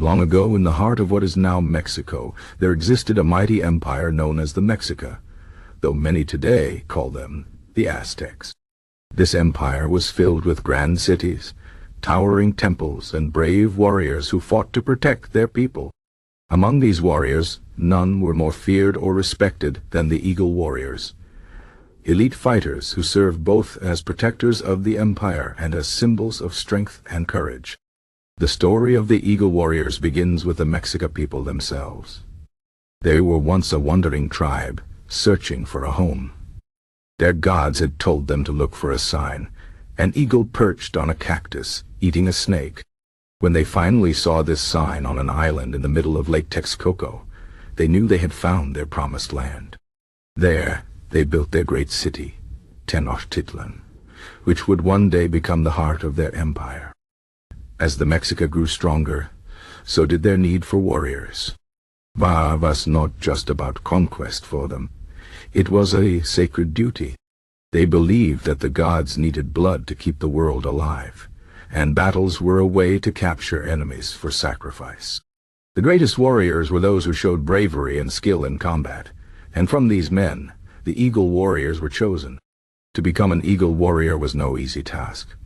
Long ago, in the heart of what is now Mexico, there existed a mighty empire known as the Mexica, though many today call them the Aztecs. This empire was filled with grand cities, towering temples, and brave warriors who fought to protect their people. Among these warriors, none were more feared or respected than the Eagle Warriors, elite fighters who served both as protectors of the empire and as symbols of strength and courage. The story of the Eagle Warriors begins with the Mexica people themselves. They were once a wandering tribe, searching for a home. Their gods had told them to look for a sign, an eagle perched on a cactus, eating a snake. When they finally saw this sign on an island in the middle of Lake Texcoco, they knew they had found their promised land. There, they built their great city, Tenochtitlan, which would one day become the heart of their empire. As the Mexica grew stronger, so did their need for warriors. War was not just about conquest for them. It was a sacred duty. They believed that the gods needed blood to keep the world alive, and battles were a way to capture enemies for sacrifice. The greatest warriors were those who showed bravery and skill in combat, and from these men, the Eagle Warriors were chosen. To become an Eagle Warrior was no easy task.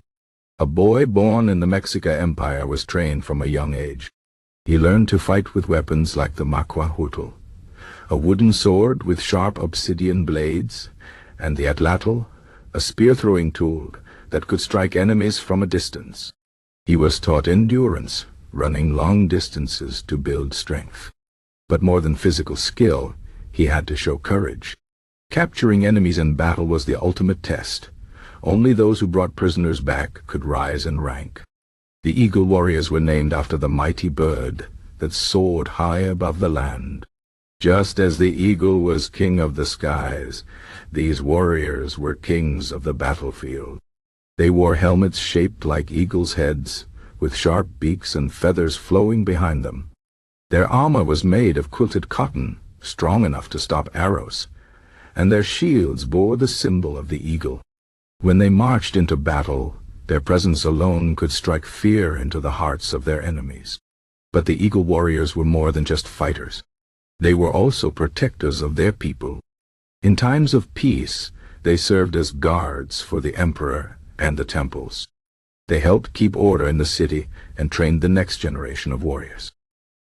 A boy born in the Mexica Empire was trained from a young age. He learned to fight with weapons like the macuahutl, a wooden sword with sharp obsidian blades, and the atlatl, a spear-throwing tool that could strike enemies from a distance. He was taught endurance, running long distances to build strength. But more than physical skill, he had to show courage. Capturing enemies in battle was the ultimate test. Only those who brought prisoners back could rise in rank. The Eagle Warriors were named after the mighty bird that soared high above the land. Just as the eagle was king of the skies, these warriors were kings of the battlefield. They wore helmets shaped like eagles' heads, with sharp beaks and feathers flowing behind them. Their armor was made of quilted cotton, strong enough to stop arrows, and their shields bore the symbol of the eagle. When they marched into battle, their presence alone could strike fear into the hearts of their enemies. But the Eagle Warriors were more than just fighters. They were also protectors of their people. In times of peace, they served as guards for the emperor and the temples. They helped keep order in the city and trained the next generation of warriors.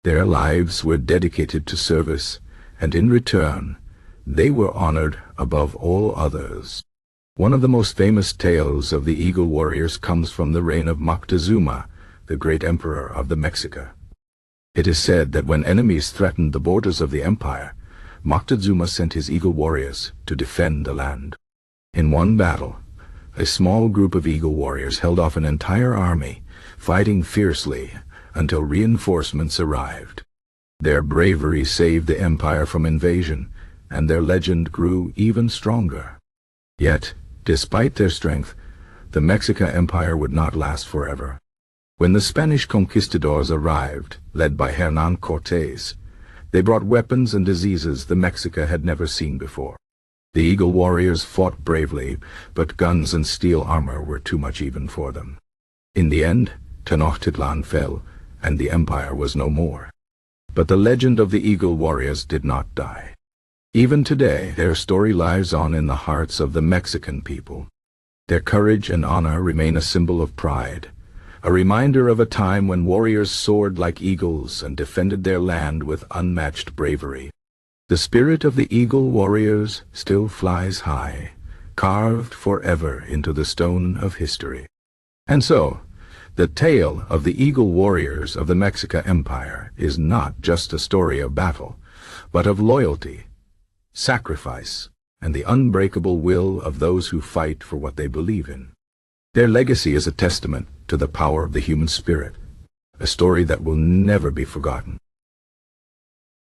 Their lives were dedicated to service, and in return, they were honored above all others. One of the most famous tales of the Eagle Warriors comes from the reign of Moctezuma, the great emperor of the Mexica. It is said that when enemies threatened the borders of the empire, Moctezuma sent his Eagle Warriors to defend the land. In one battle, a small group of Eagle Warriors held off an entire army, fighting fiercely until reinforcements arrived. Their bravery saved the empire from invasion, and their legend grew even stronger. Yet, despite their strength, the Mexica Empire would not last forever. When the Spanish conquistadors arrived, led by Hernán Cortés, they brought weapons and diseases the Mexica had never seen before. The Eagle Warriors fought bravely, but guns and steel armor were too much even for them. In the end, Tenochtitlan fell, and the empire was no more. But the legend of the Eagle Warriors did not die. Even today, their story lives on in the hearts of the Mexican people. Their courage and honor remain a symbol of pride, a reminder of a time when warriors soared like eagles and defended their land with unmatched bravery. The spirit of the Eagle Warriors still flies high, carved forever into the stone of history. And so, the tale of the Eagle Warriors of the Mexica Empire is not just a story of battle, but of loyalty, sacrifice, and the unbreakable will of those who fight for what they believe in. Their legacy is a testament to the power of the human spirit, a story that will never be forgotten.